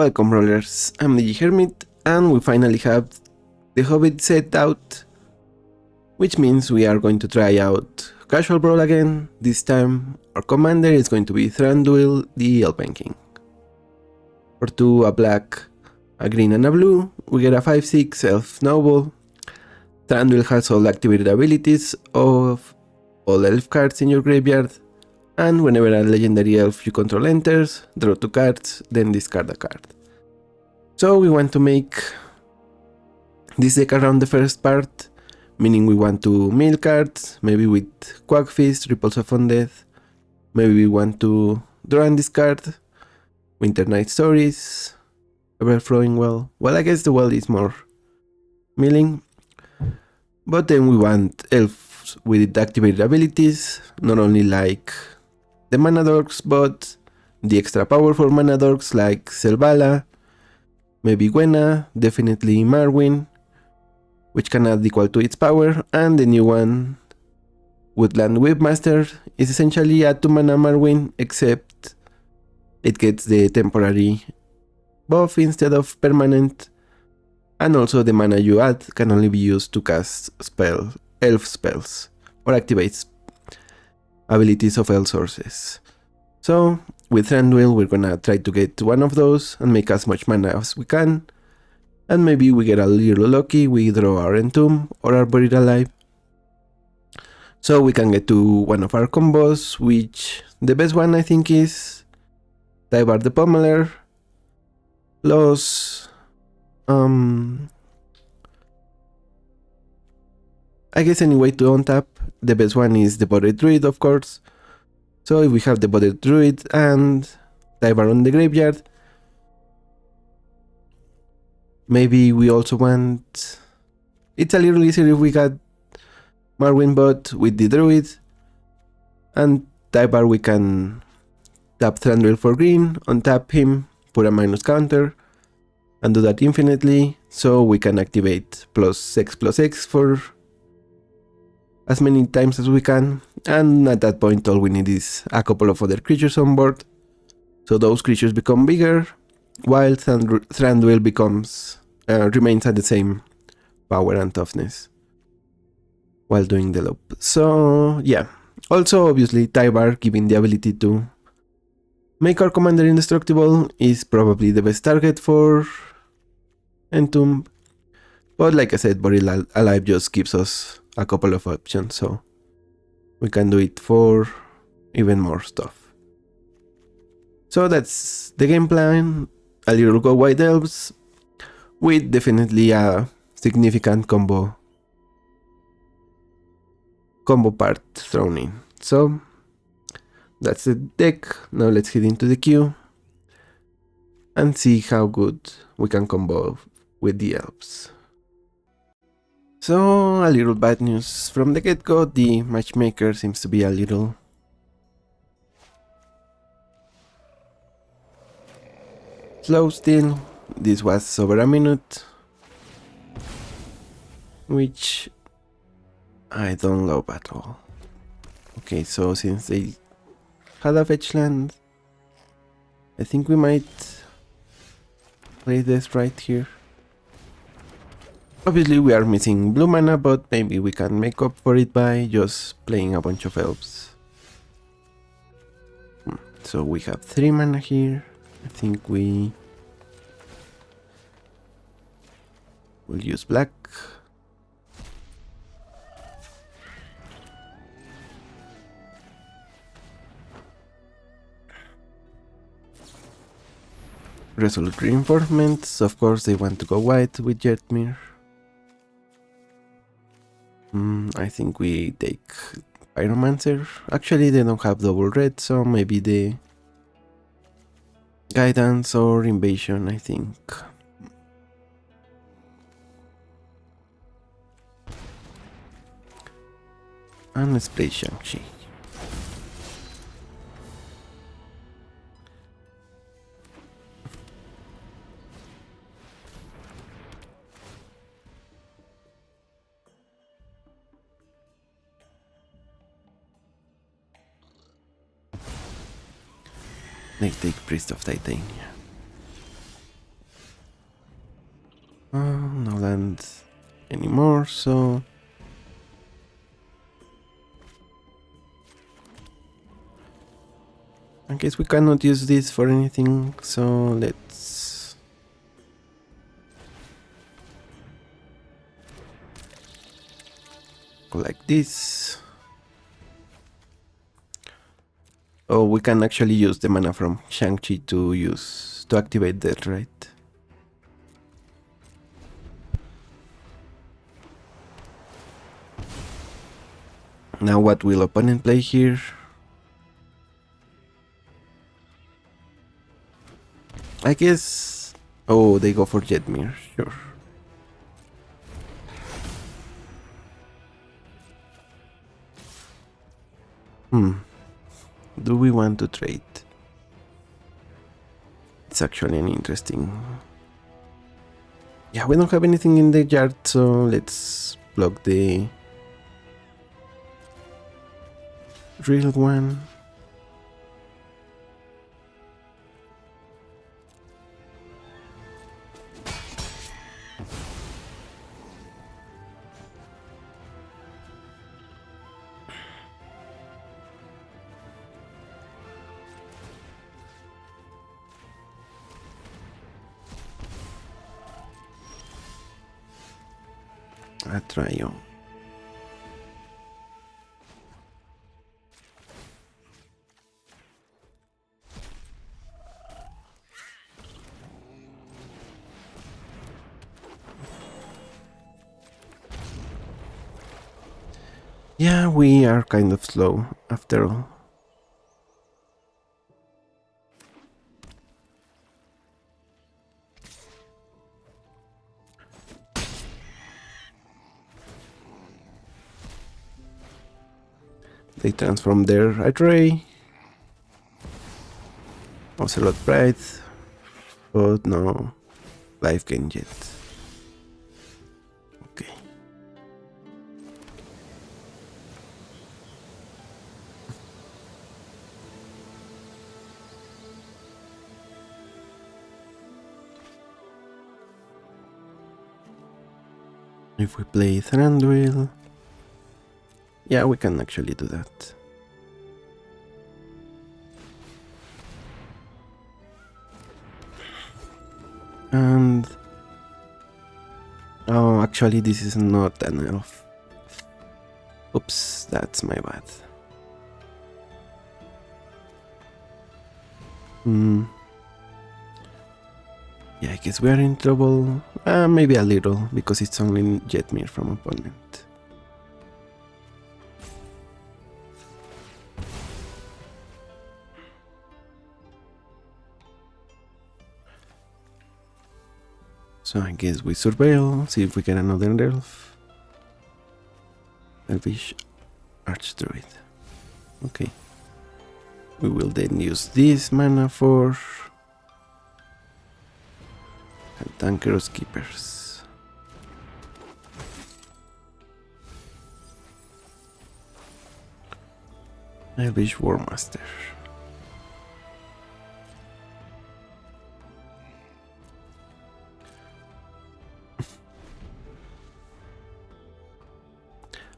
Welcome rollers, I'm the Hermit, and we finally have the Hobbit set out, which means we are going to try out casual Brawl again. This time our commander is going to be Thranduil, the Elvenking. For 2, a black, a green and a blue, we get a 5/6 Elf Noble. Thranduil has all activated abilities of all elf cards in your graveyard, and whenever a legendary elf you control enters, draw 2 cards, then discard a card. So we want to make this deck around the first part, meaning we want to mill cards, maybe with Quack Fist, Ripples of Undeath. Maybe we want to draw and discard Winter Night Stories, Everflowing Well. Well, I guess the well is more milling. But then we want elves with activated abilities, not only like the mana dorks, but the extra powerful mana dorks like Selvala, maybe Gwenna, definitely Marwyn, which can add equal to its power, and the new one, Woodland Whipmaster, is essentially a 2 mana Marwyn, except it gets the temporary buff instead of permanent, and also the mana you add can only be used to cast elf spells, or activate abilities of elf sources. So with Thranduil we're gonna try to get one of those and make as much mana as we can, and maybe we get a little lucky, we draw our Entomb or our Buried Alive. So we can get to one of our combos, which the best one I think is Tyvar the Pummeler, plus I guess any way to untap. The best one is the Buried Druid, of course. So if we have the Buried Druid and Tyvar on the graveyard, maybe we also want... It's a little easier if we got Marwyn bot with the Druid, and Tyvar we can tap Thranduil for green, untap him, put a minus counter, and do that infinitely, so we can activate +X for as many times as we can, and at that point all we need is a couple of other creatures on board, so those creatures become bigger, while Thranduil remains at the same power and toughness while doing the loop. So yeah, also obviously Tyvar giving the ability to make our commander indestructible is probably the best target for Entomb, but like I said, Buried Alive just gives us a couple of options, so we can do it for even more stuff. So that's the game plan, a little go white elves, with definitely a significant combo part thrown in. So that's the deck. Now let's head into the queue and see how good we can combo with the elves. So a little bad news from the get-go, the matchmaker seems to be a little slow still. This was over a minute, which I don't love at all. Okay, so since they had a fetch land, I think we might play this right here. Obviously we are missing blue mana, but maybe we can make up for it by just playing a bunch of elves. So we have 3 mana here. I think we will use black. Resolute Reinforcements, of course they want to go white with Jetmir. I think we take Pyromancer. Actually they don't have double red, so maybe the Guidance or Invasion, I think. And let's play Shang-Chi. They take Priest of Titania. No land anymore, so I guess we cannot use this for anything, so let's go like this. Oh, we can actually use the mana from Shang-Chi to activate that, right? Now what will opponent play here? I guess... Oh, they go for Jetmir, sure. Do we want to trade? It's actually an interesting... Yeah, we don't have anything in the yard, so let's block the real one. Atrayo. Yeah, we are kind of slow after all. They transform their array. Ocelot Pride. But no life gain yet. Okay. If we play Thranduil, yeah, we can actually do that. And oh, actually this is not an elf. Oops, that's my bad. Yeah, I guess we are in trouble. Maybe a little, because it's only Jetmir from opponent. So I guess we surveil, see if we get another elf. Elvish Archdruid. Okay. We will then use this mana for Cantankerous Keepers. Elvish Warmaster.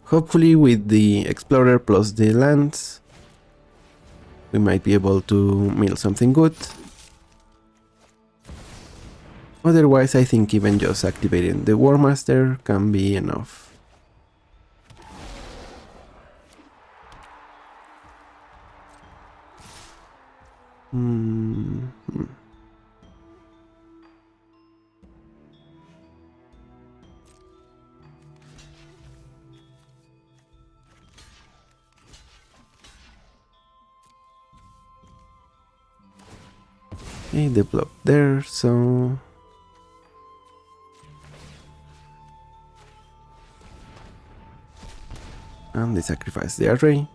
Hopefully with the Explorer plus the lands, we might be able to mill something good. Otherwise, I think even just activating the Warmaster can be enough. Okay, they block there, so and they sacrifice the array.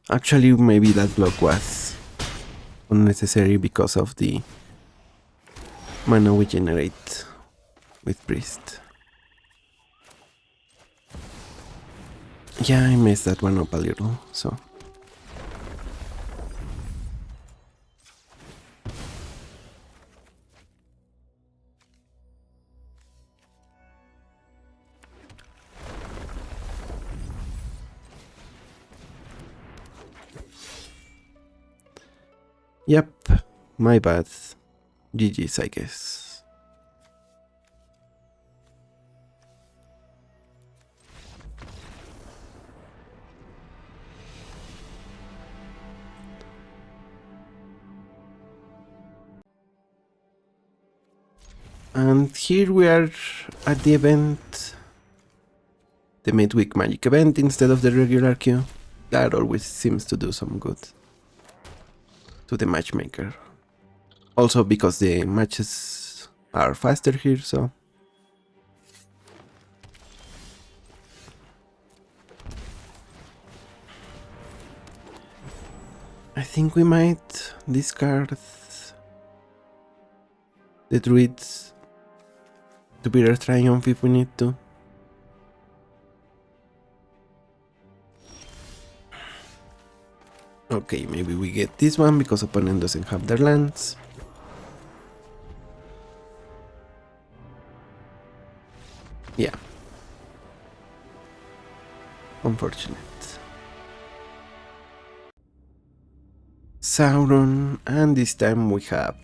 Actually, maybe that block was unnecessary because of the mana we generate with Priest. Yeah, I messed that one up a little, so... Yep, my bad. GG's, I guess. And here we are at the event. The midweek magic event instead of the regular queue. That always seems to do some good to the matchmaker. Also because the matches are faster here, so... I think we might discard the druids to beat our triumph if we need to. Okay, maybe we get this one because opponent doesn't have their lands. Yeah. Unfortunate. Sauron, and this time we have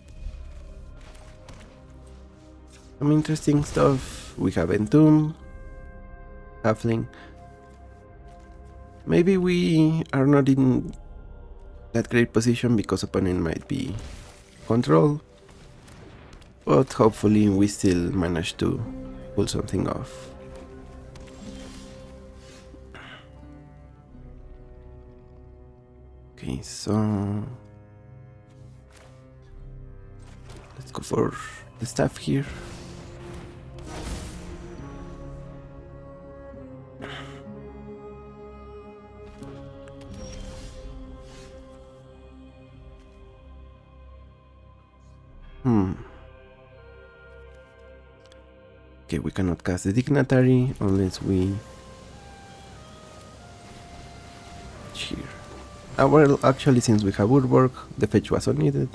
some interesting stuff. We have Entomb, Halfling. Maybe we are not in that great position because opponent might be control, but hopefully we still manage to pull something off. Okay, so let's go for the staff here. Okay, we cannot cast the dignitary unless we here. Well, actually, since we have woodwork, the fetch was unneeded.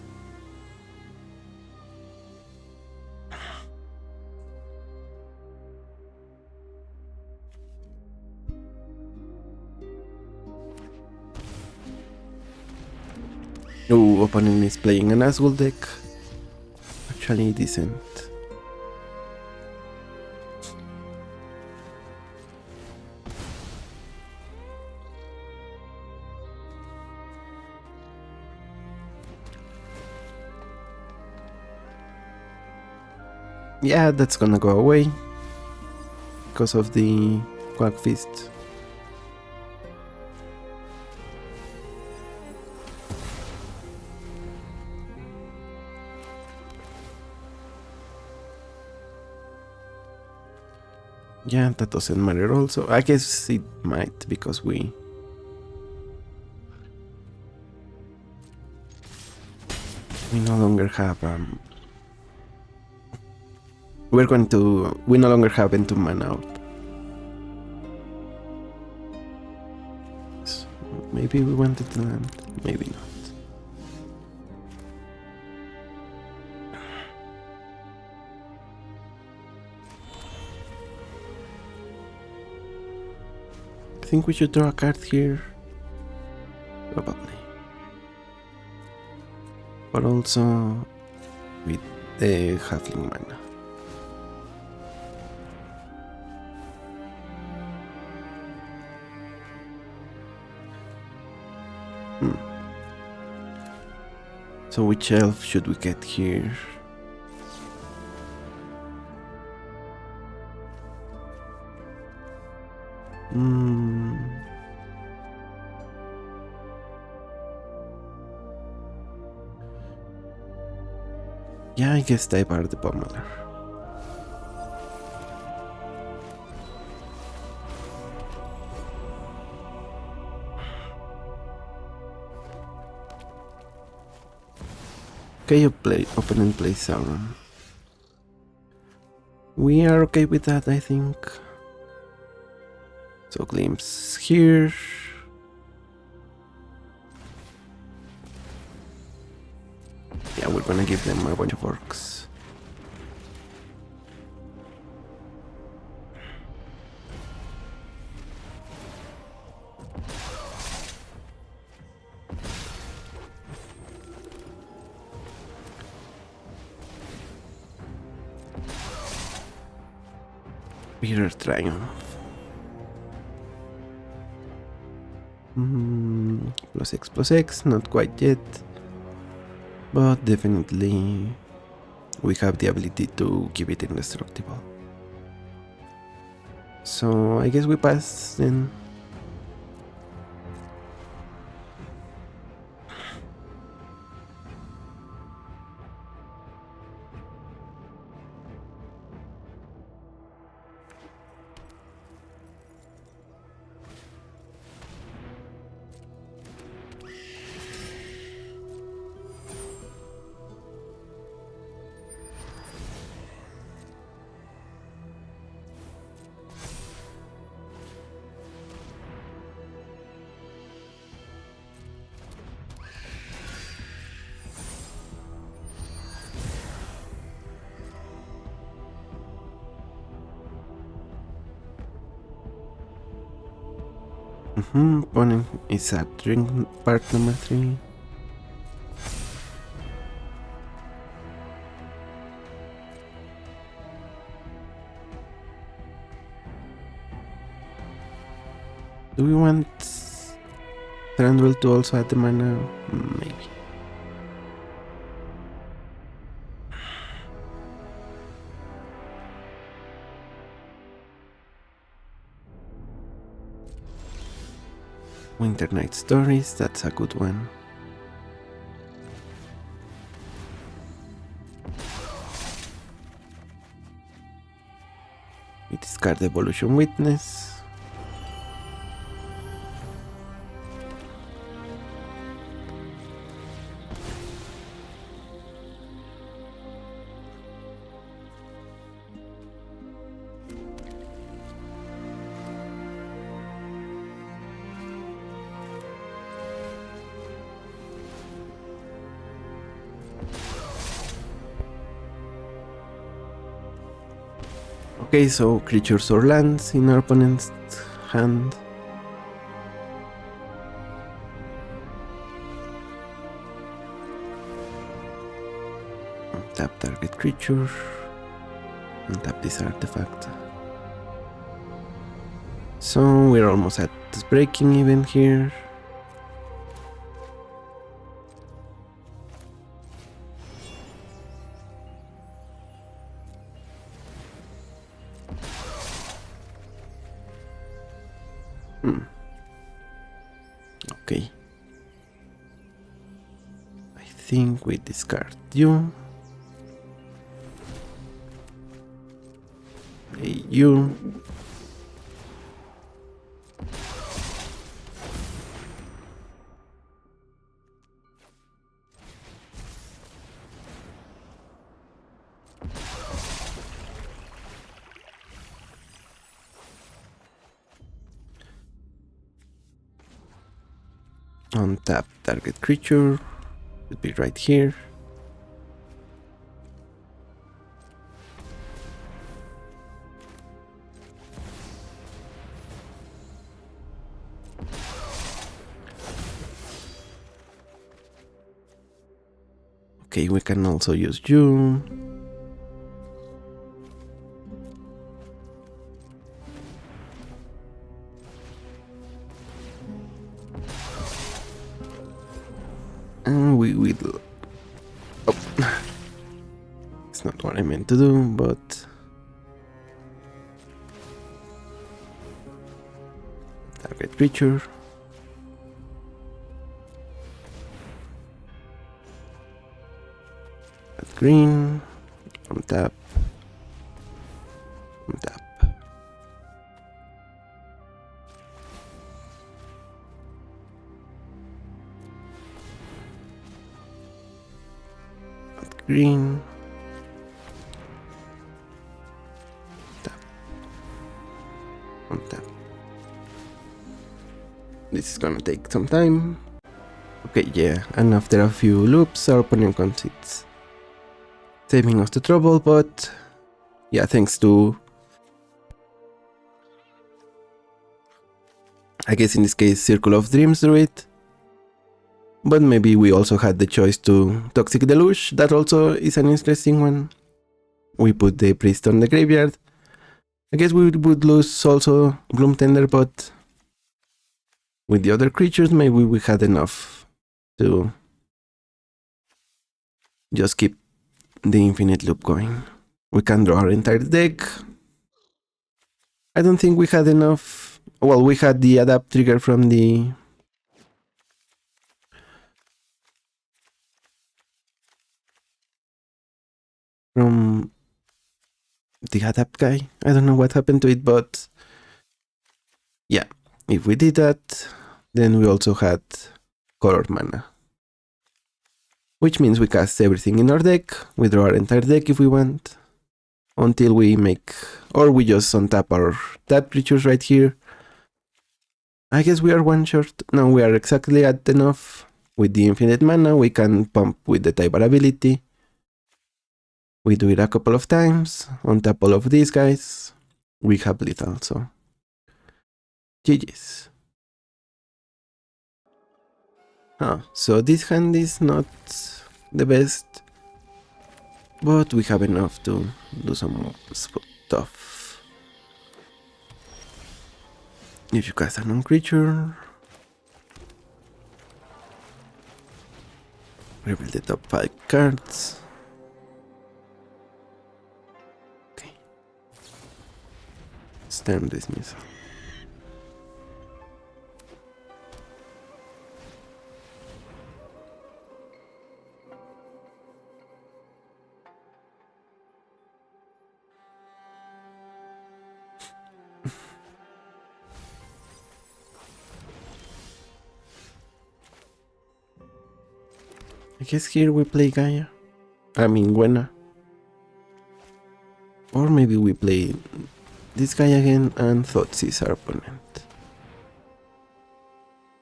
Oh, opponent is playing an Asgul deck. Actually decent. Yeah, that's gonna go away because of the Quack Fist. Yeah, that doesn't matter also. I guess it might because we no longer have we no longer have Entomb mana out. So maybe we wanted to land, maybe not. I think we should draw a card here. Probably. But also with the Halfling mana. So which elf should we get here? Yeah, I guess they are the Pummeler. Okay, opponent plays Sauron. We are okay with that, I think. So glimpse here. Yeah, we're gonna give them a bunch of orcs. Bitter Triumph. +X, not quite yet, but definitely we have the ability to keep it indestructible. So I guess we pass then. Opponent is at drink part number 3. Do we want Thranduil to also add the mana? Maybe. Winter Night Stories, that's a good one. We discard Evolution Witness. Okay, so creatures or lands in our opponent's hand. Tap target creature. And tap this artifact. So we're almost at this breaking even here. Okay. I think we discard you. Hey, you. Untap target creature. Would be right here. Okay, we can also use you. And we will... Oh. It's not what I meant to do, but... Target creature. Add green. Untap. Untap. Green. Tap. Untap. This is gonna take some time. Okay, yeah, and after a few loops, our opponent concedes, saving us the trouble, but yeah, thanks to, I guess in this case, Circle of Dreams Druid. But maybe we also had the choice to Toxic Deluge, that also is an interesting one. We put the Priest on the graveyard. I guess we would lose also Gloom Tender, but with the other creatures maybe we had enough to just keep the infinite loop going. We can draw our entire deck. I don't think we had enough. Well, we had the adapt trigger from the adapt guy. I don't know what happened to it, but yeah, if we did that, then we also had colored mana. Which means we cast everything in our deck, we draw our entire deck if we want, until we make, or we just untap our tap creatures right here. I guess we are one short. No, we are exactly at enough. With the infinite mana, we can pump with the Tybar ability. We do it a couple of times, untap all of these guys. We have lethal, so GG's. So this hand is not the best, but we have enough to do some stuff. If you cast a non-creature, reveal the top 5 cards. Okay. Stand dismissal. I guess here we play Gaia. I mean Gwena. Or maybe we play this guy again and Thoughtseize our opponent.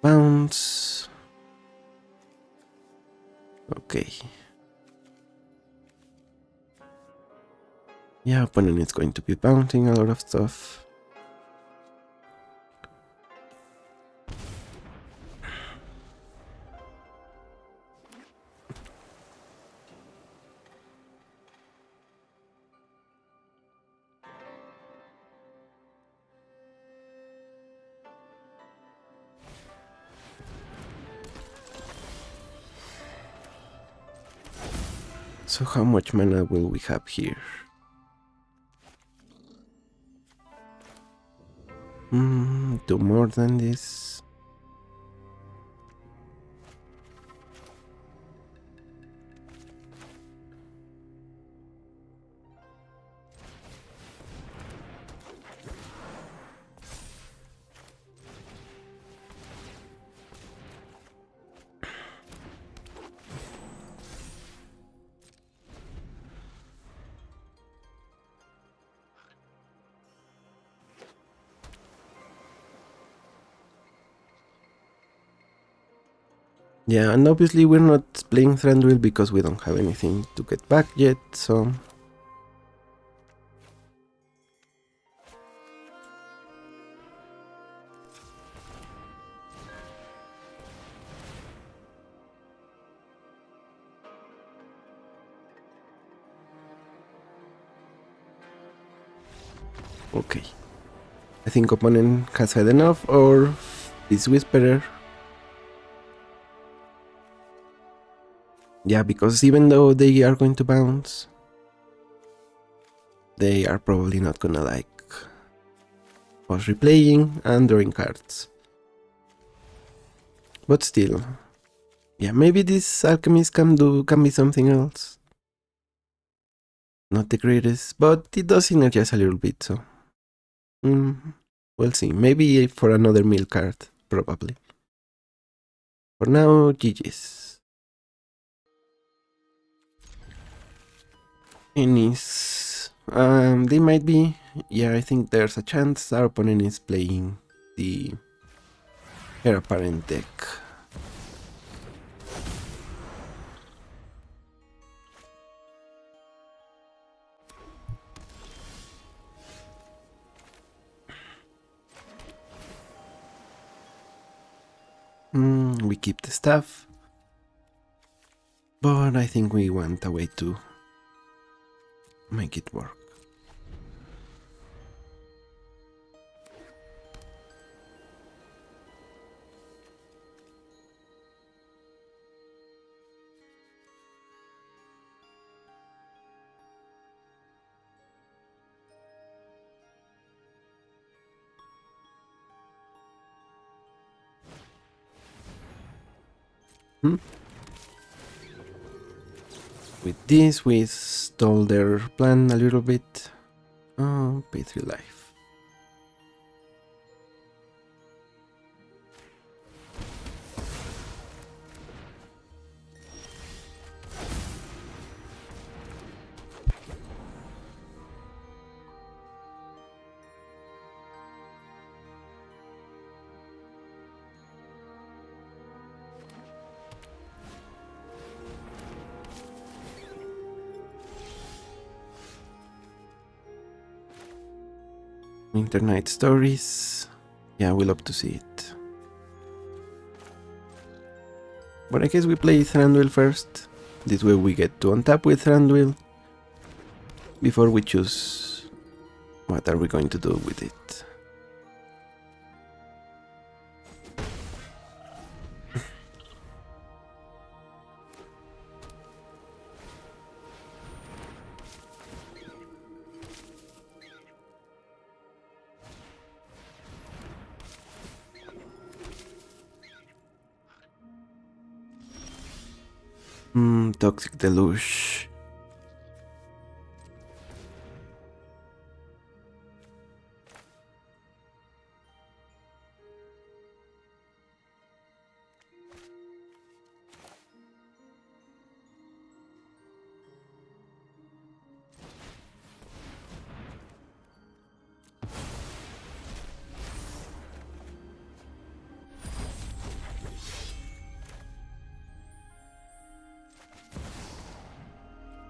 Bounce. Okay. Yeah, opponent is going to be bouncing a lot of stuff. So how much mana will we have here? Do more than this. Yeah, and obviously we're not playing Thranduil because we don't have anything to get back yet, so... Okay. I think opponent has had enough, or is Whisperer. Yeah, because even though they are going to bounce, they are probably not gonna like us replaying and drawing cards. But still, yeah, maybe this Alchemist can be something else. Not the greatest, but it does synergize a little bit, so... we'll see. Maybe for another mill card, probably. For now, GG's. Innis. They might be. Yeah, I think there's a chance our opponent is playing the Her apparent deck. We keep the staff, but I think we want a way to make it work. With this, we stole their plan a little bit. Oh, pay 3 life. Internight Stories. Yeah, we love to see it. But I guess we play Thranduil first. This way we get to untap with Thranduil before we choose what are we going to do with it. Toxic Deluge.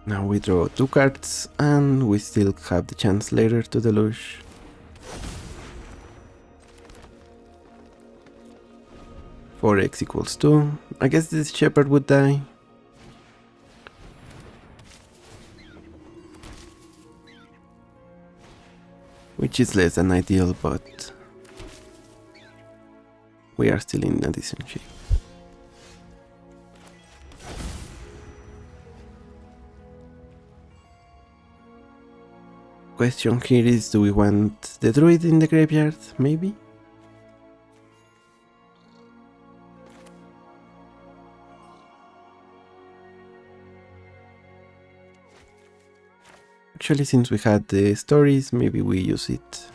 Now we draw 2 cards and we still have the chance later to deluge. For X equals 2. I guess this shepherd would die. Which is less than ideal, but we are still in a decent shape. Question here is, do we want the druid in the graveyard? Maybe? Actually, since we had the stories, maybe we use it.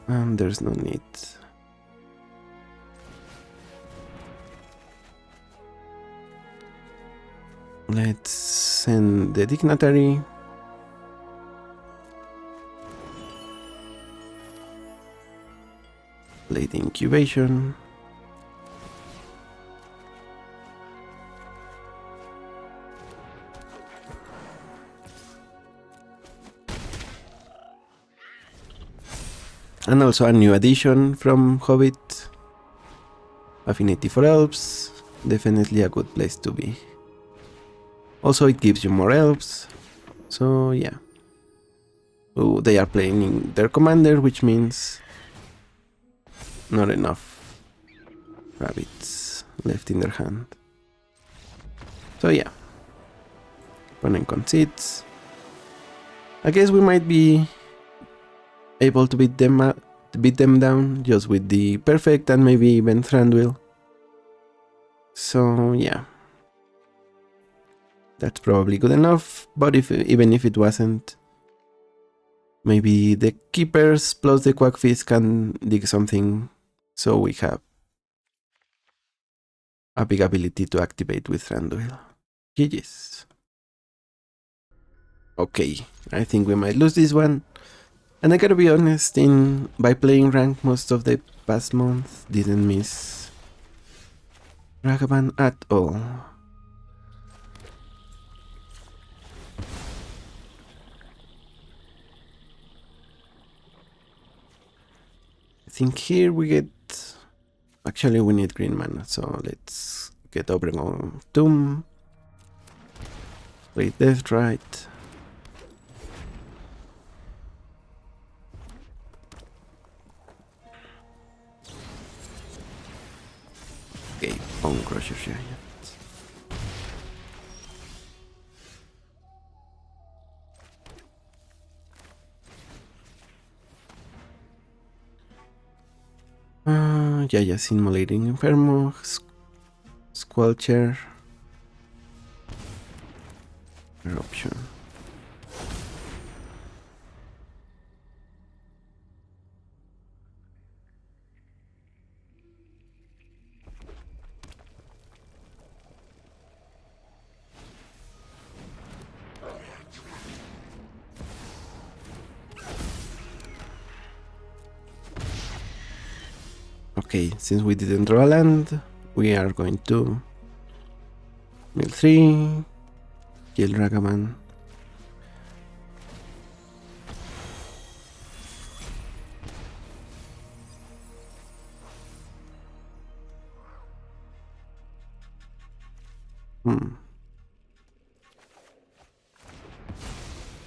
And there's no need. Let's send the dignitary. Play the incubation. And also a new addition from Hobbit. Affinity for Elves. Definitely a good place to be. Also, it gives you more elves, so yeah. Oh, they are playing their commander, which means not enough rabbits left in their hand. So yeah, opponent concedes. I guess we might be able to beat them down just with the perfect and maybe even Thranduil. So yeah. That's probably good enough, but even if it wasn't, maybe the keepers plus the quackfish can dig something, so we have a big ability to activate with Thranduil. GG's. Okay, I think we might lose this one. And I gotta be honest, by playing rank most of the past month, didn't miss Ragavan at all. I think here we get... Actually, we need green mana, so let's get Obregon Tomb. Play Death Right. Okay, Bone Crusher Giant. Yeah, Simulating Inferno, Squelcher, Eruption. Okay, since we didn't draw a land, we are going to mill 3, kill Ragavan.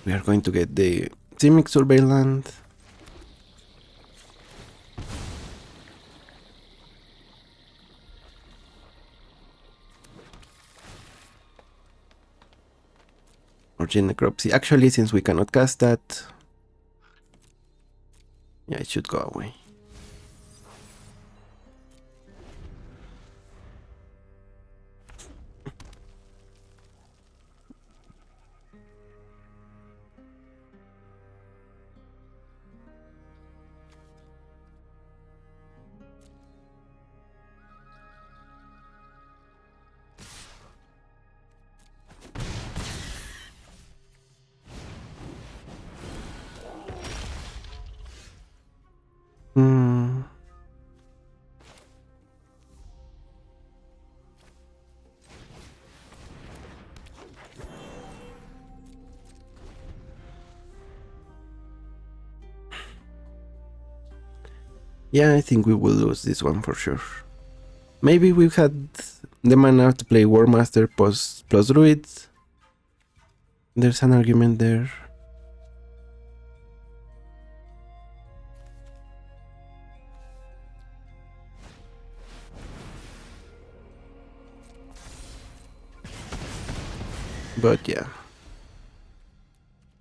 We are going to get the Simic Survey land. Or Necropsy. Actually, since we cannot cast that, yeah, it should go away. Yeah, I think we will lose this one for sure. Maybe we had the mana to play War Master plus Druid. There's an argument there. But yeah.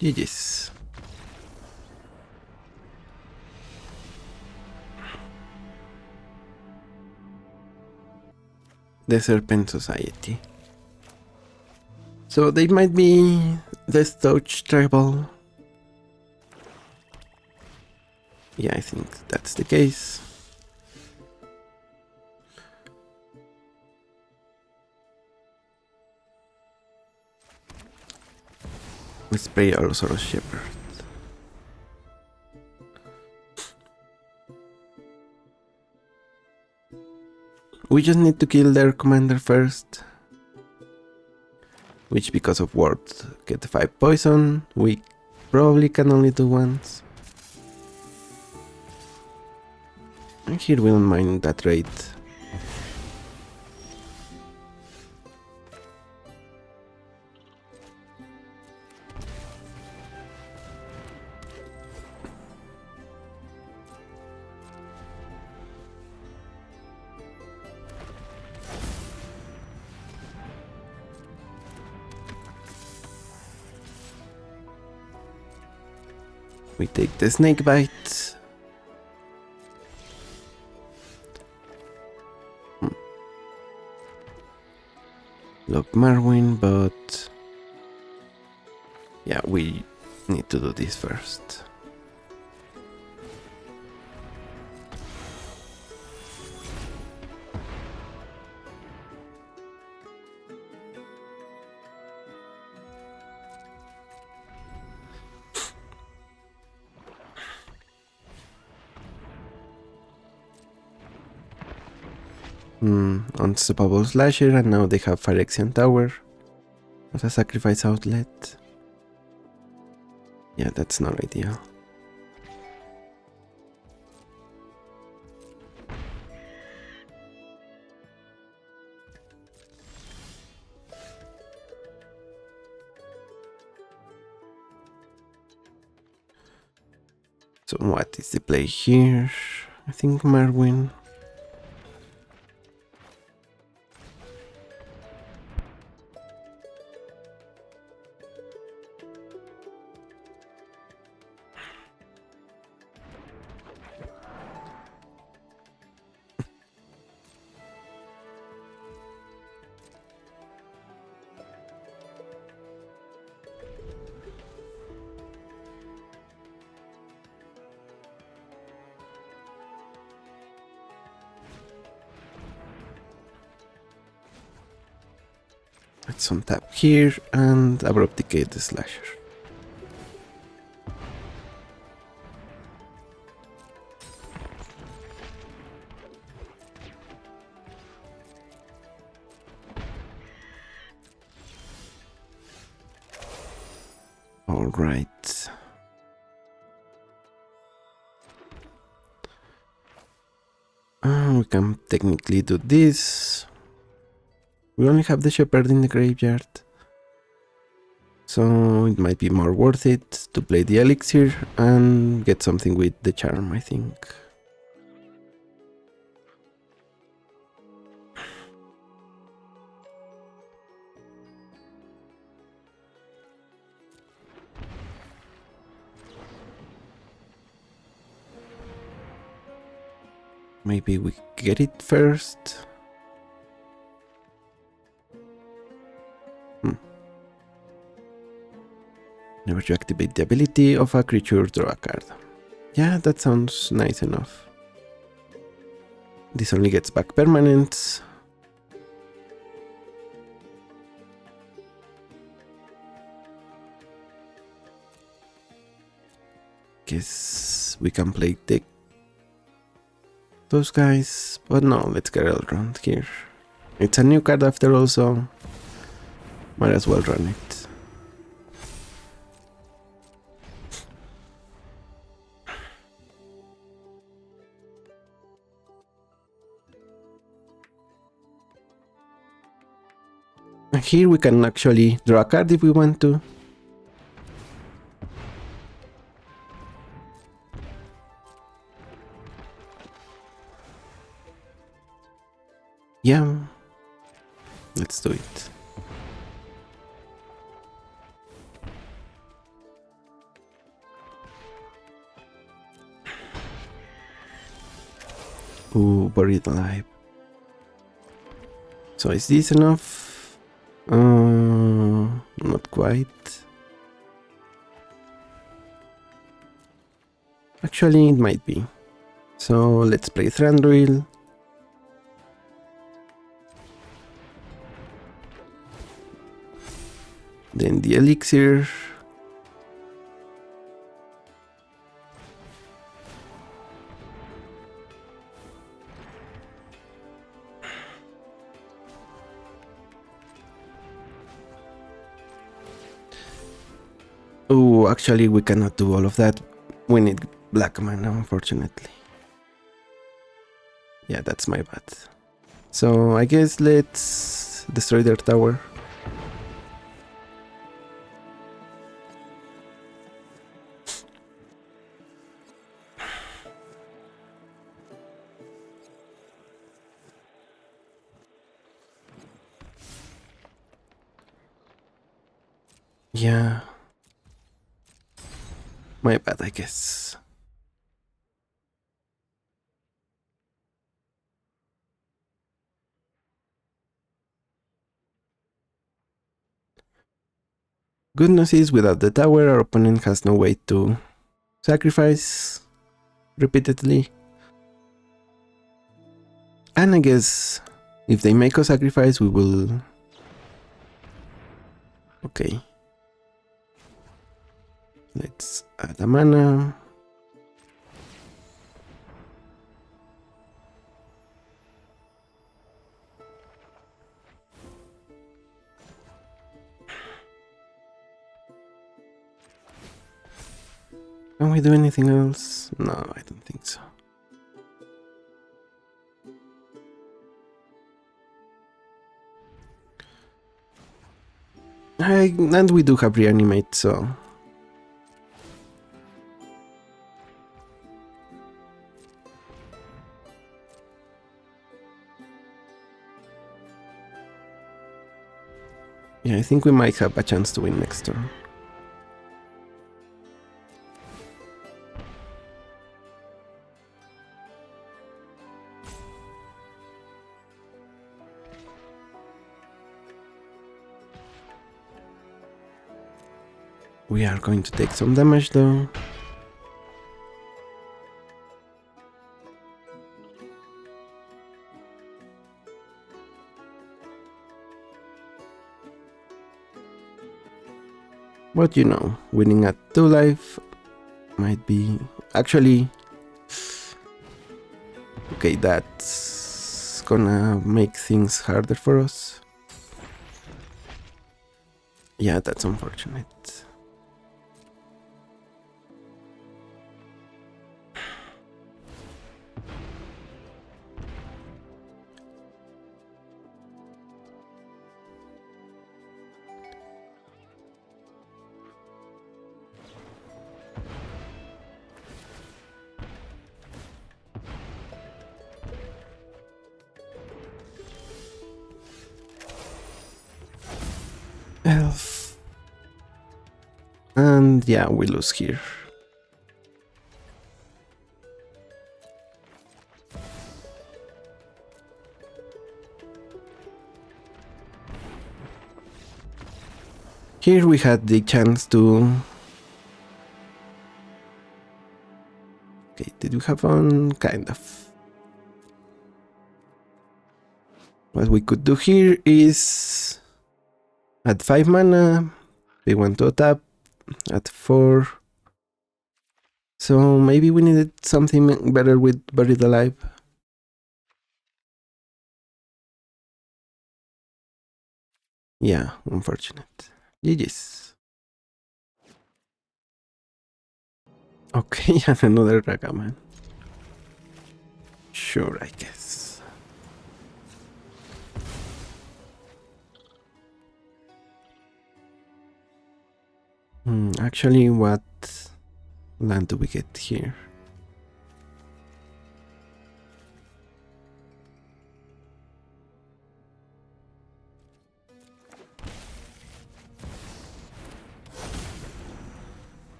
GG's. The Serpent Society. So they might be the Touch tribal. Yeah, I think that's the case. We spray Allosaurus Shepherd. We just need to kill their commander first. Which, because of ward, get 5 poison. We probably can only do once. And here we don't mind that rate. We take the snake bite. Lock Marwyn, but yeah, we need to do this first. Unstoppable Slasher, and now they have Phyrexian Tower as a sacrifice outlet. Yeah, that's not ideal. So what is the play here? I think Marwyn. Let's untap here and Abrupticate the Slasher. Alright. We can technically do this. We only have the Shepherd in the graveyard, so it might be more worth it to play the Elixir and get something with the Charm, I think. Maybe we get it first. Never to activate the ability of a creature, draw a card. Yeah, that sounds nice enough. This only gets back permanents. Guess we can play those guys, but no, let's get Elrond here. It's a new card after all, so might as well run it. Here we can actually draw a card if we want to. Yeah, let's do it. Ooh, Buried Alive. So is this enough? Not quite. Actually, it might be. So let's play Thranduil. Then the Elixir. Oh, actually we cannot do all of that. We need black mana, unfortunately. Yeah, that's my bad. So I guess let's destroy their tower. Yeah. My bad, I guess. Good news is, without the tower, our opponent has no way to sacrifice repeatedly. And I guess if they make a sacrifice, we will... Okay. Let's add a mana. Can we do anything else? No, I don't think so. And we do have reanimate, so... yeah, I think we might have a chance to win next turn. We are going to take some damage though. But you know, winning at 2 life might be... actually... okay, that's gonna make things harder for us. Yeah, that's unfortunate. Elf. And yeah, we lose here. Here we had the chance to... okay, did we have fun? Kind of. What we could do here is... at 5 mana, we want to tap at 4. So maybe we needed something better with Buried Alive. Yeah, unfortunate. GG's. Okay, and another Ragaman. Sure, I guess. Actually, what land do we get here?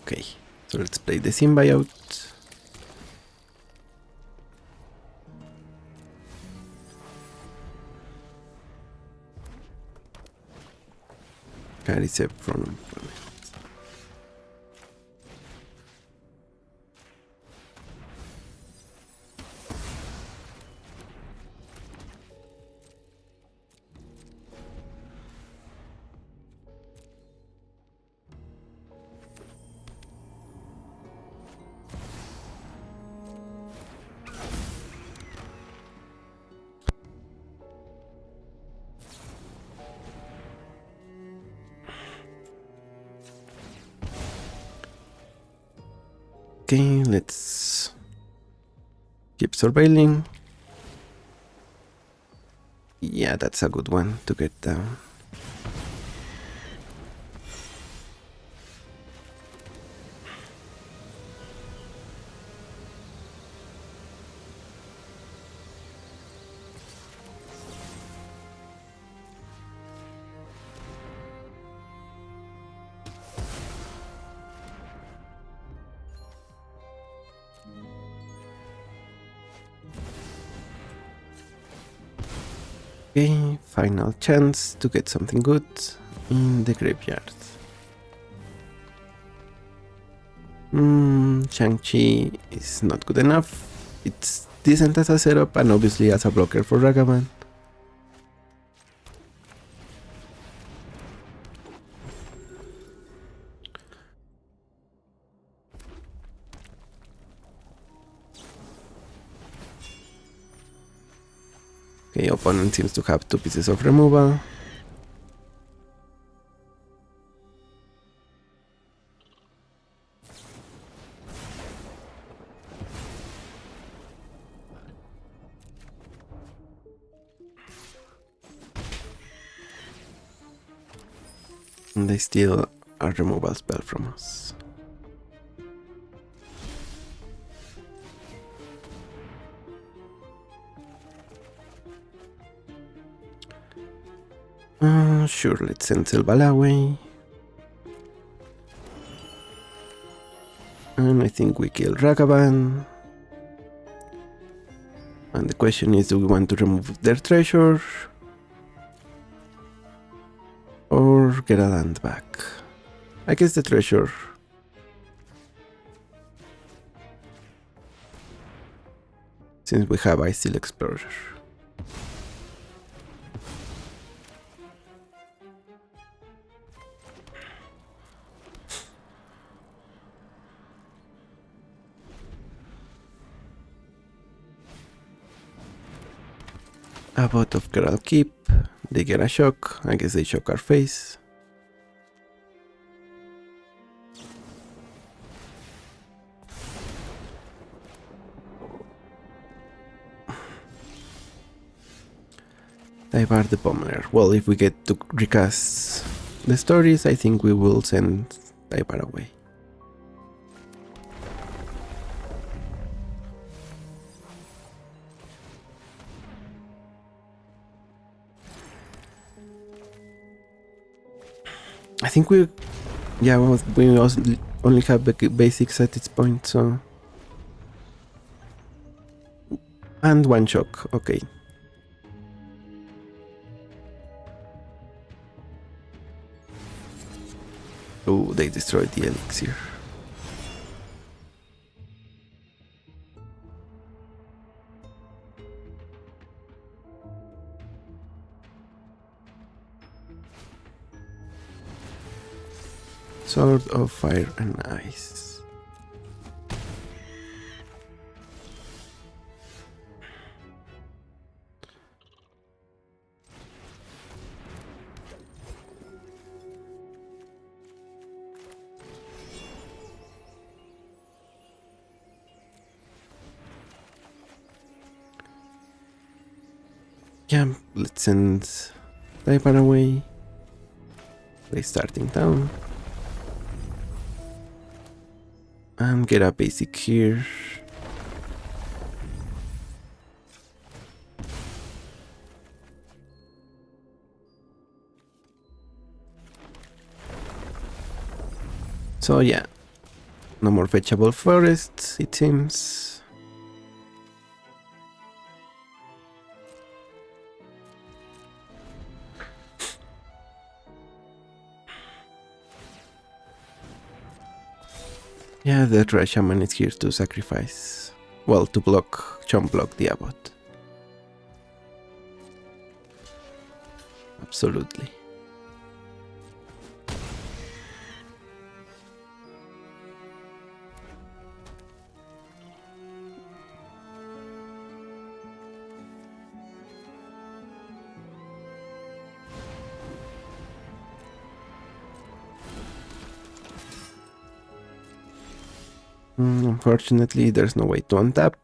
Okay, so let's play the Symbiote. Carries it from... okay, let's keep surveilling. Yeah, that's a good one to get down. Okay, final chance to get something good in the graveyard. Shang-Chi is not good enough. It's decent as a setup and obviously as a blocker for Ragavan. Okay, opponent seems to have 2 pieces of removal. And they steal a removal spell from us. Sure, let's send Silvala away. And I think we kill Ragavan. And the question is, do we want to remove their treasure? Or get a land back? I guess the treasure. Since we have Ice Steel Explorer. A bot of Keral Keep. They get a shock. I guess they shock our face. Tyvar the Pummeler. Well, if we get to recast the stories, I think we will send Tyvar away. I think we only have the basics at this point, so... And 1 shock, okay. Oh, they destroyed the elixir. Sword of Fire and Ice. Yeah, let's send Tyvar away. Play starting town. And get a basic here. So yeah, no more fetchable forests, it seems. Yeah, the Dry Shaman is here to sacrifice. Well, to chump block the abbot. Absolutely. Unfortunately, there's no way to untap.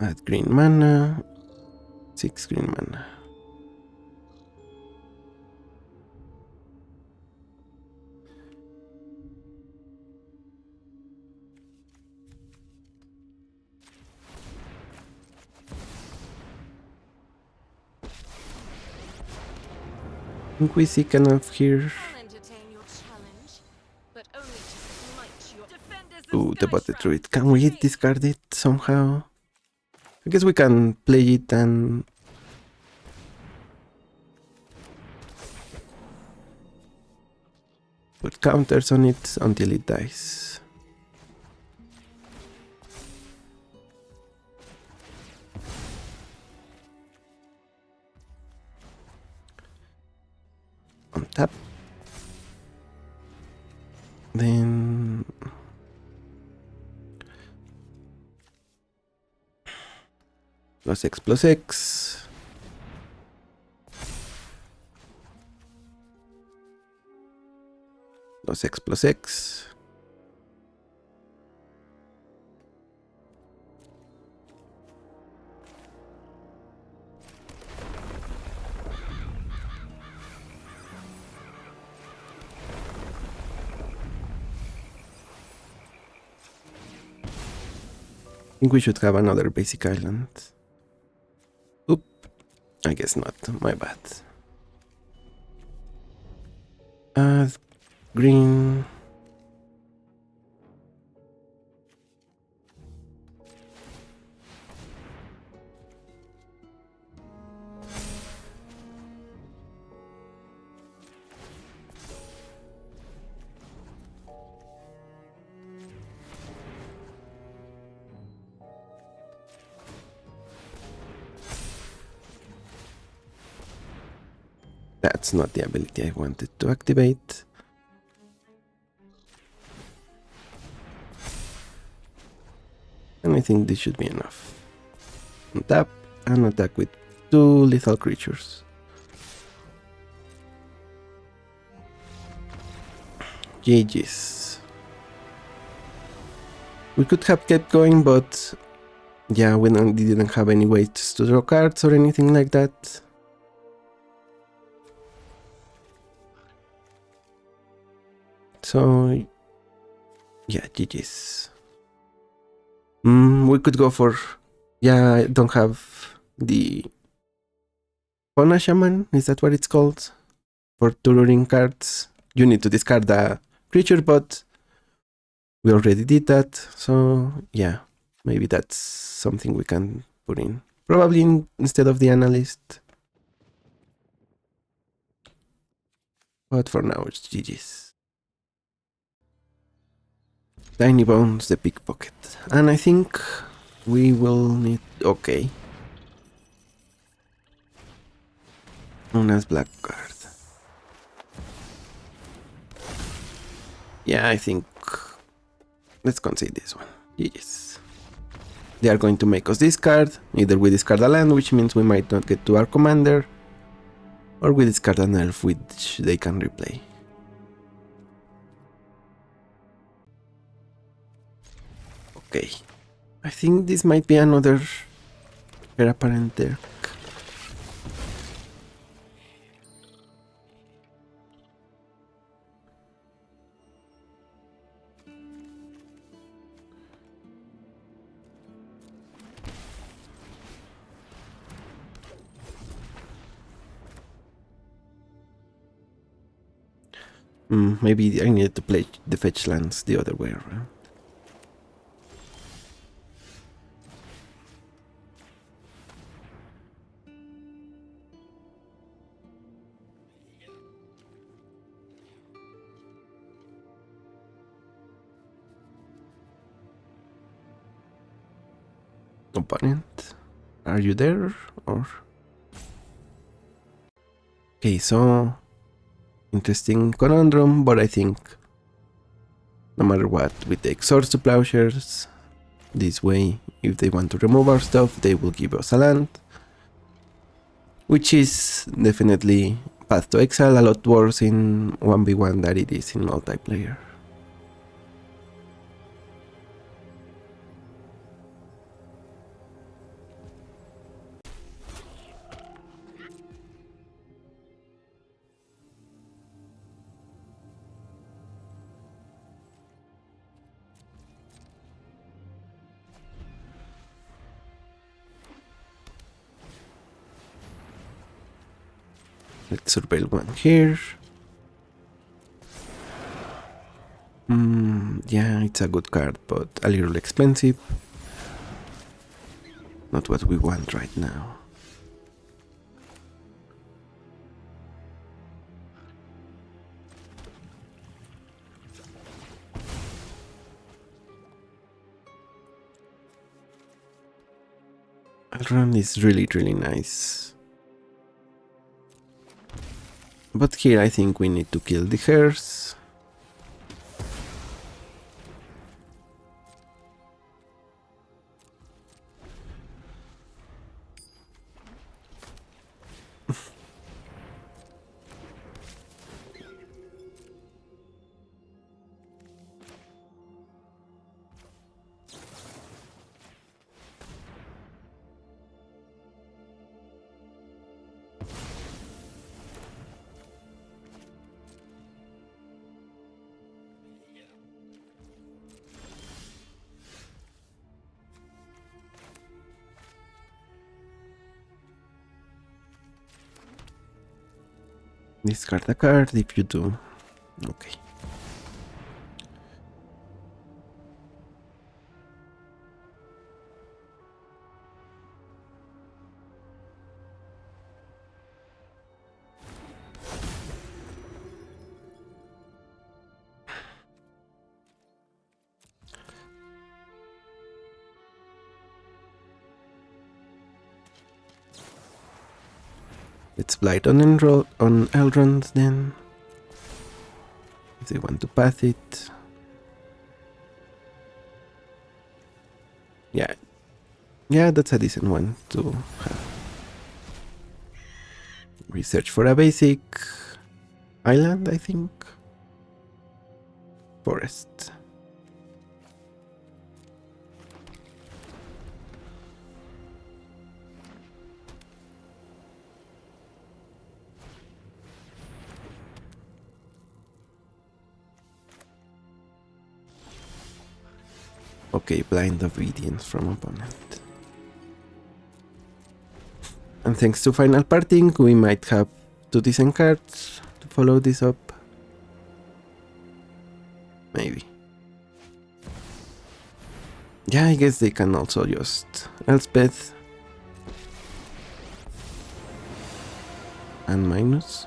Add green mana. 6 green mana. I think we see enough here. Ooh, the botted druid. Can we discard it somehow? I guess we can play it and... put counters on it until it dies. On tap. Then +X+X. +X+X. I think we should have another basic island. Oop, I guess not, my bad. Green. That's not the ability I wanted to activate. And I think this should be enough. Tap and attack with 2 lethal creatures. GG's. We could have kept going, but yeah, we didn't have any ways to draw cards or anything like that. So yeah, GG's. We could go for, yeah, I don't have the Fauna Shaman, is that what it's called? For tutoring cards. You need to discard a creature, but we already did that, so yeah, maybe that's something we can put in. Probably instead of the Analyst. But for now, it's GG's. Tiny Bones, the Pickpocket. And I think we will need... okay. Una's black card. Yeah, I think... let's concede this one. GG's. They are going to make us discard. Either we discard a land, which means we might not get to our commander, or we discard an elf which they can replay. Okay. I think this might be another Heir Apparent deck. Maybe I needed to play the fetch lands the other way around. Opponent, are you there or? Okay, so interesting conundrum, but I think no matter what, we take Swords to Plowshares. This way, if they want to remove our stuff, they will give us a land, which is definitely Path to Exile, a lot worse in 1v1 than it is in multiplayer. Let's surveil one here. Yeah, it's a good card, but a little expensive. Not what we want right now. Alrun is really nice. But here I think we need to kill the hares. Discard a card if you do. Okay. Let's blight on Elrond then. If they want to pass it. Yeah. Yeah, that's a decent one to have. Research for a basic island, I think. Forest. Okay, blind obedience from opponent. And thanks to final parting, we might have 2 decent cards to follow this up. Maybe. Yeah, I guess they can also just Elspeth. And minus.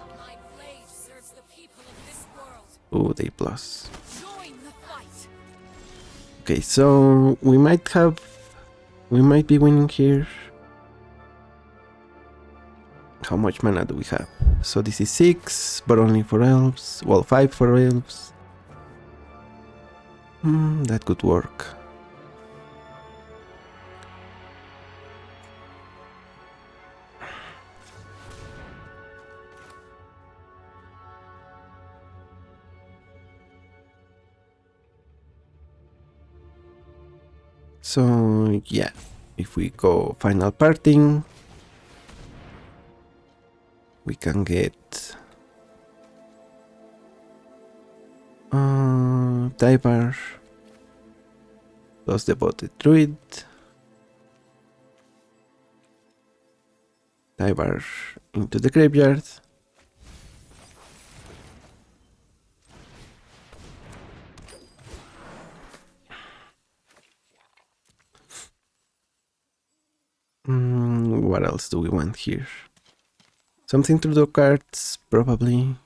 Oh, they plus. Okay, so we might be winning here. How much mana do we have? So this is 6, but only for elves. Well, 5 for elves. That could work. So yeah, if we go final parting, we can get Tyvar plus Devoted Druid, Tyvar into the graveyard, what else do we want here? Something to do cards, probably.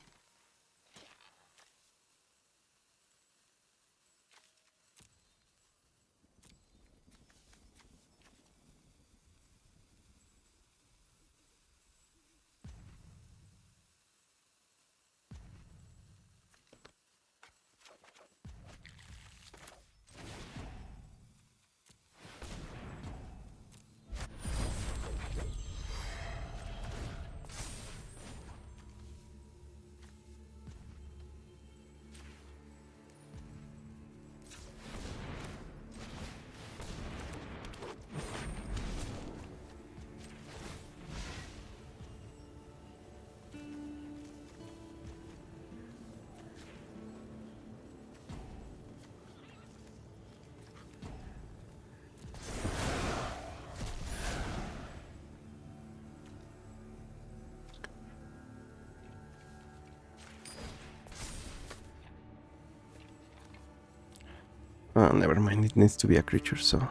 Oh, never mind, it needs to be a creature, so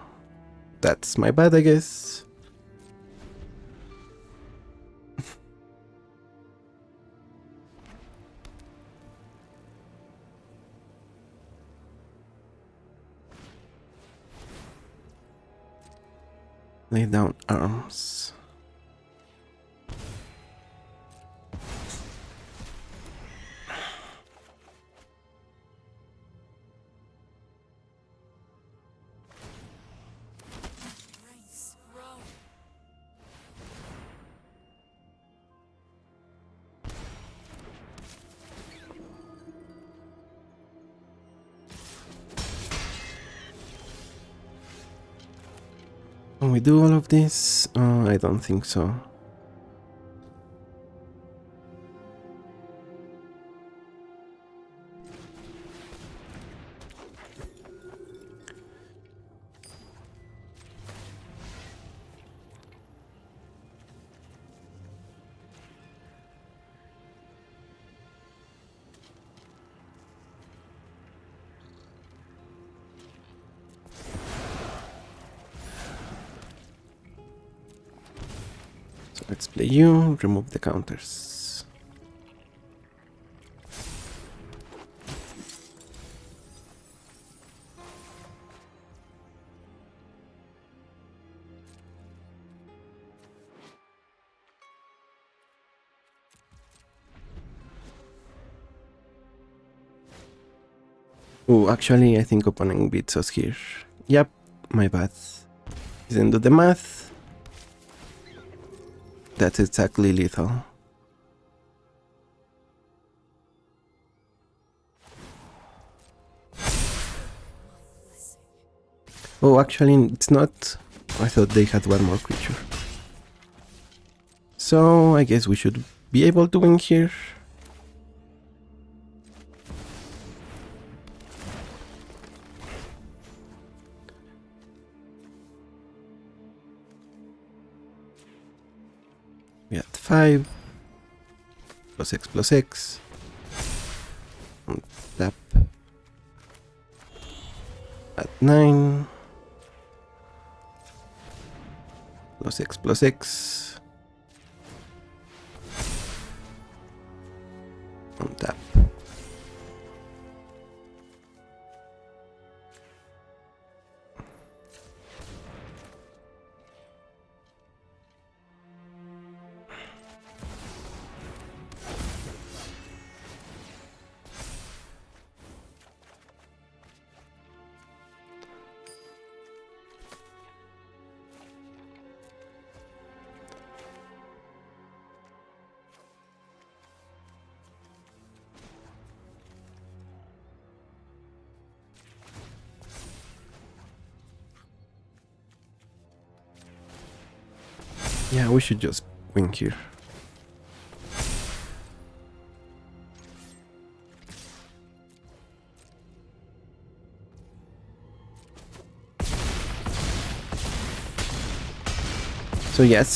that's my bad, I guess. Lay down arms. Can we do all of this? I don't think so. Let's play you, remove the counters. Oh, actually, I think opponent beats us here. Yep, my bad. Didn't do the math. That's exactly lethal. Oh, actually, it's not. I thought they had one more creature. So, I guess we should be able to win here. We had 5 +X tap at 9 +X on tap. Yeah, we should just win here. So yes,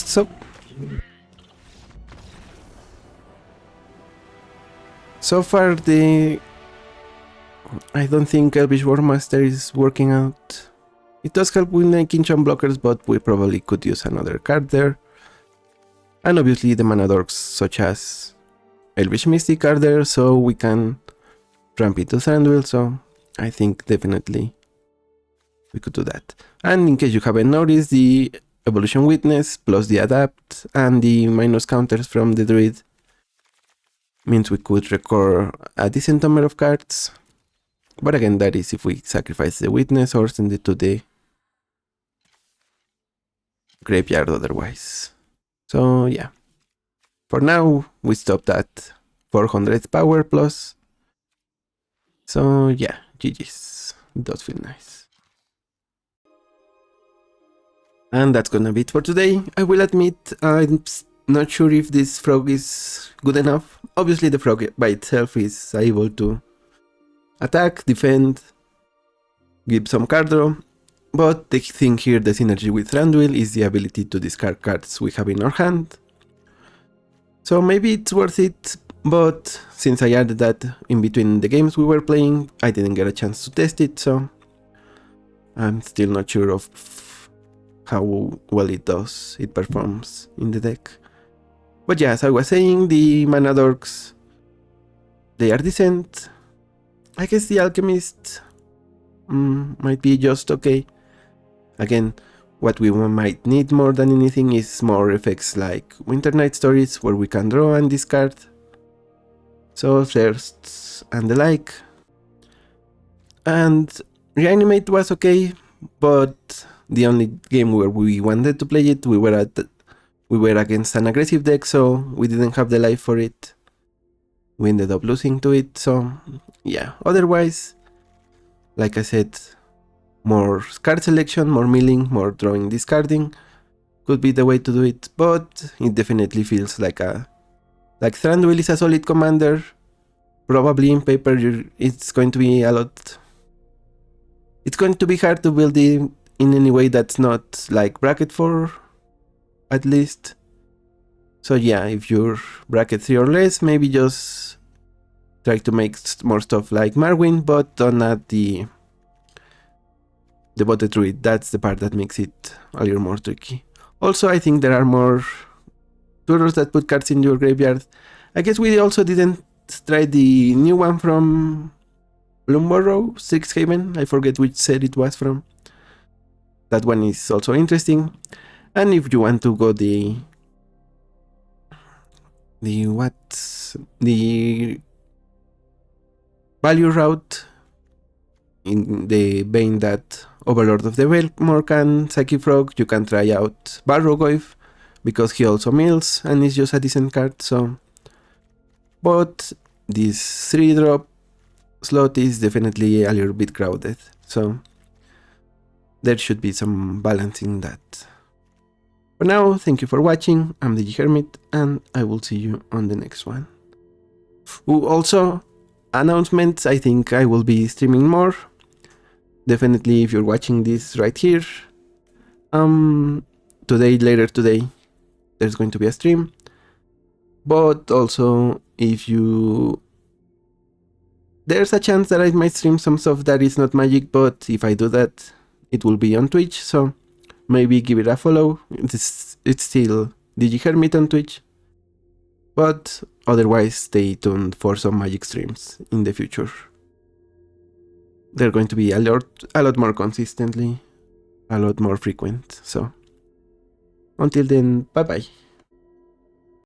so far I don't think Elvish Warmaster is working out. It does help with making some blockers, but we probably could use another card there. And obviously the mana dorks such as Elvish Mystic are there, so we can ramp it to Thranduil, so I think definitely we could do that. And in case you haven't noticed, the Evolution Witness plus the Adapt and the minus counters from the Druid means we could record a decent number of cards. But again, that is if we sacrifice the Witness or send it to the graveyard otherwise. So yeah, for now we stopped at 400 power plus. So yeah, GG's. It does feel nice. And that's gonna be it for today. I will admit I'm not sure if this frog is good enough. Obviously the frog by itself is able to attack, defend, give some card draw. But the thing here, the synergy with Thranduil, is the ability to discard cards we have in our hand. So maybe it's worth it, but since I added that in between the games we were playing, I didn't get a chance to test it, so I'm still not sure of how well it performs in the deck. But yeah, as I was saying, the mana dorks, they are decent. I guess the alchemist might be just okay. Again, what we might need more than anything is more effects like Winter Night Stories, where we can draw and discard, so thirsts and the like. And Reanimate was okay, but the only game where we wanted to play it, we were against an aggressive deck, so we didn't have the life for it. We ended up losing to it, so yeah. Otherwise, like I said, more card selection, more milling, more drawing, discarding could be the way to do it, but it definitely feels like Thranduil is a solid commander. Probably in paper it's going to be it's going to be hard to build it in any way that's not like bracket 4, at least. So yeah, if you're bracket 3 or less, maybe just try to make more stuff like Marwyn, but don't add the botted druid. That's the part that makes it a little more tricky. Also, I think there are more tutorials that put cards in your graveyard. I guess we also didn't try the new one from Bloomburrow, Strixhaven. I forget which set it was from. That one is also interesting. And if you want to go the value route, in the vein that Overlord of the Belmore can Psychic Frog, you can try out Barrogoyf, because he also mills and is just a decent card. So, but this 3-drop slot is definitely a little bit crowded, so there should be some balance in that. For now, thank you for watching. I'm the Hermit, and I will see you on the next one. Also, announcements, I think I will be streaming more. Definitely if you're watching this right here, later today, there's going to be a stream. But also, there's a chance that I might stream some stuff that is not Magic, but if I do that, it will be on Twitch, so maybe give it a follow. It's still DigiHermit on Twitch. But otherwise, stay tuned for some Magic streams in the future. They're going to be a lot more consistently, a lot more frequent. So until then, bye bye.